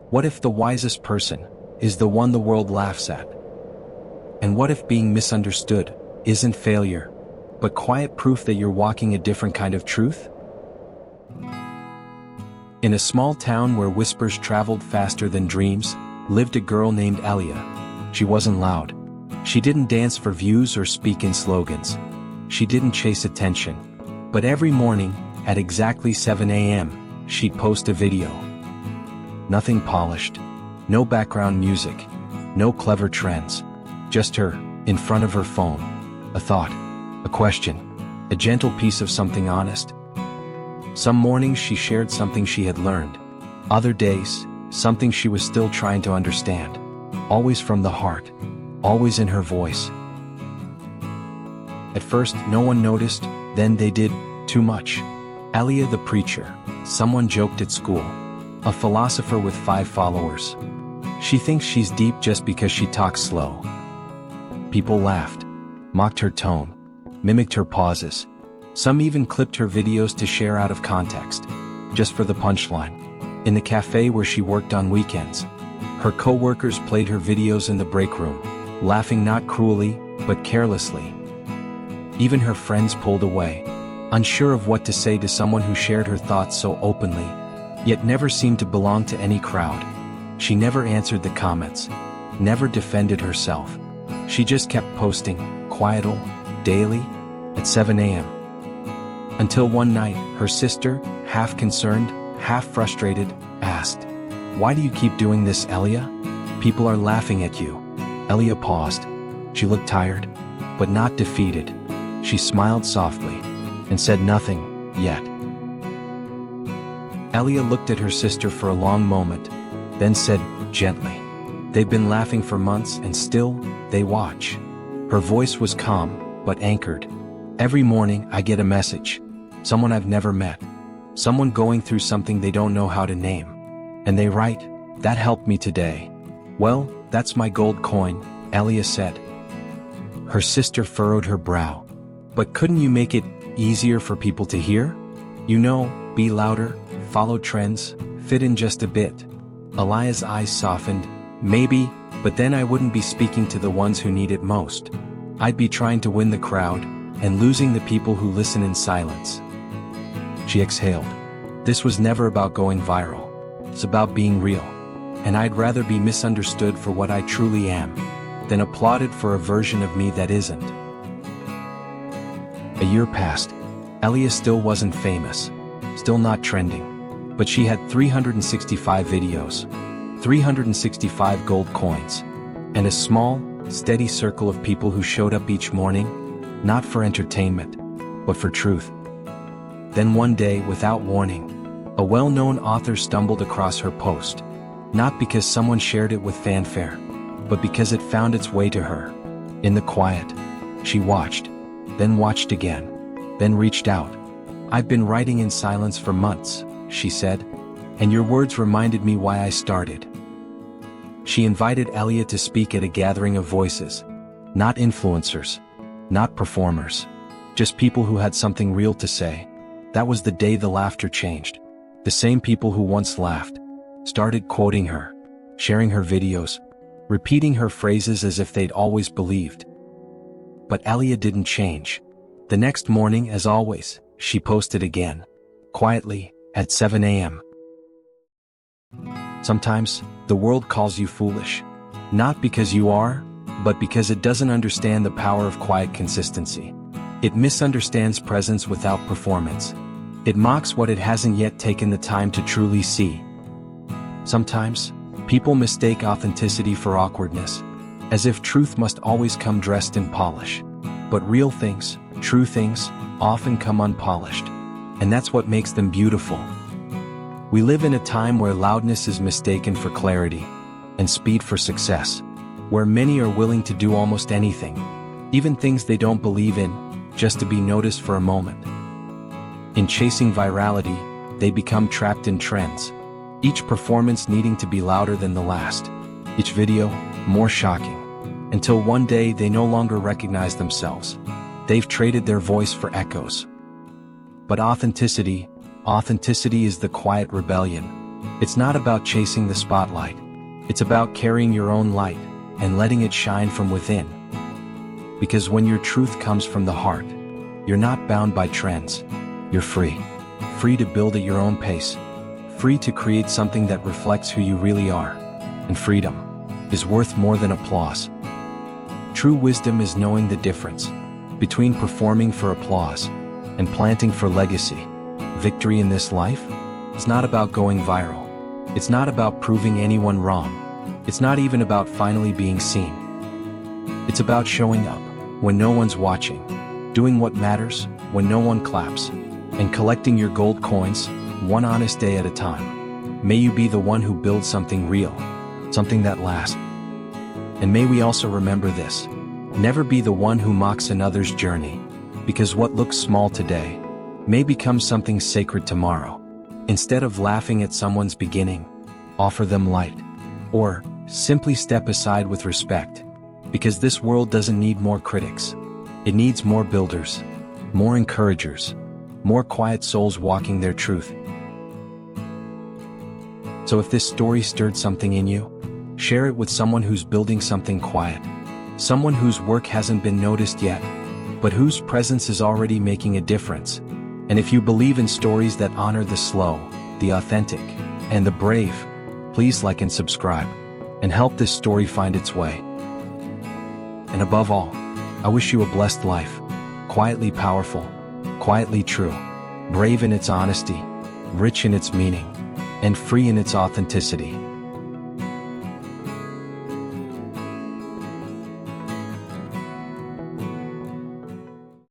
What if the wisest person is the one the world laughs at? And what if being misunderstood isn't failure, but quiet proof that you're walking a different kind of truth? In a small town where whispers traveled faster than dreams, lived a girl named Elia. She wasn't loud. She didn't dance for views or speak in slogans. She didn't chase attention. But every morning, at exactly 7 a.m., she'd post a video. Nothing polished. No background music. No clever trends. Just her, in front of her phone. A thought. A question. A gentle piece of something honest. Some mornings she shared something she had learned. Other days, something she was still trying to understand. Always from the heart. Always in her voice. At first, no one noticed, then they did, too much. Elia the preacher, someone joked at school. A philosopher with 5 followers. She thinks she's deep just because she talks slow. People laughed, mocked her tone, mimicked her pauses. Some even clipped her videos to share out of context, just for the punchline. In the cafe where she worked on weekends, her co-workers played her videos in the break room, laughing not cruelly, but carelessly. Even her friends pulled away, unsure of what to say to someone who shared her thoughts so openly, yet never seemed to belong to any crowd. She never answered the comments, never defended herself. She just kept posting, quietly, daily, at 7 a.m. Until one night, her sister, half concerned, half frustrated, asked, "Why do you keep doing this, Elia? People are laughing at you." Elia paused. She looked tired, but not defeated. She smiled softly, and said nothing, yet. Elia looked at her sister for a long moment, then said, gently, "They've been laughing for months and still, they watch." Her voice was calm, but anchored. "Every morning I get a message. Someone I've never met. Someone going through something they don't know how to name. And they write, 'That helped me today.' Well, that's my gold coin," Elia said. Her sister furrowed her brow. "But couldn't you make it easier for people to hear? You know, be louder, follow trends, fit in just a bit." Elia's eyes softened. "Maybe, but then I wouldn't be speaking to the ones who need it most. I'd be trying to win the crowd, and losing the people who listen in silence." She exhaled. "This was never about going viral. It's about being real. And I'd rather be misunderstood for what I truly am, than applauded for a version of me that isn't." A year passed. Elia still wasn't famous, still not trending, but she had 365 videos, 365 gold coins, and a small, steady circle of people who showed up each morning, not for entertainment, but for truth. Then one day, without warning, a well-known author stumbled across her post, not because someone shared it with fanfare, but because it found its way to her. In the quiet, she watched, then watched again, then reached out. "I've been writing in silence for months," she said, "and your words reminded me why I started." She invited Elia to speak at a gathering of voices, not influencers, not performers, just people who had something real to say. That was the day the laughter changed. The same people who once laughed started quoting her, sharing her videos, repeating her phrases as if they'd always believed. But Elia didn't change. The next morning, as always, she posted again, quietly, at 7 a.m. Sometimes, the world calls you foolish. Not because you are, but because it doesn't understand the power of quiet consistency. It misunderstands presence without performance. It mocks what it hasn't yet taken the time to truly see. Sometimes, people mistake authenticity for awkwardness, as if truth must always come dressed in polish. But real things, true things, often come unpolished, and that's what makes them beautiful. We live in a time where loudness is mistaken for clarity, and speed for success, where many are willing to do almost anything, even things they don't believe in, just to be noticed for a moment. In chasing virality, they become trapped in trends, each performance needing to be louder than the last, each video more shocking, until one day they no longer recognize themselves. They've traded their voice for echoes. But authenticity is the quiet rebellion, It's not about chasing the spotlight. It's about carrying your own light and letting it shine from within. Because when your truth comes from the heart, you're not bound by trends. You're free. Free to build at your own pace. Free to create something that reflects who you really are. And freedom is worth more than applause. True wisdom is knowing the difference between performing for applause and planting for legacy. Victory in this life is not about going viral. It's not about proving anyone wrong. It's not even about finally being seen. It's about showing up when no one's watching, doing what matters when no one claps, and collecting your gold coins one honest day at a time. May you be the one who builds something real, something that lasts. And may we also remember this: never be the one who mocks another's journey, because what looks small today may become something sacred tomorrow. Instead of laughing at someone's beginning, offer them light, or simply step aside with respect, because this world doesn't need more critics. It needs more builders, more encouragers, more quiet souls walking their truth. So if this story stirred something in you, share it with someone who's building something quiet, someone whose work hasn't been noticed yet, but whose presence is already making a difference. And if you believe in stories that honor the slow, the authentic, and the brave, please like and subscribe, and help this story find its way. And above all, I wish you a blessed life, quietly powerful, quietly true, brave in its honesty, rich in its meaning, and free in its authenticity.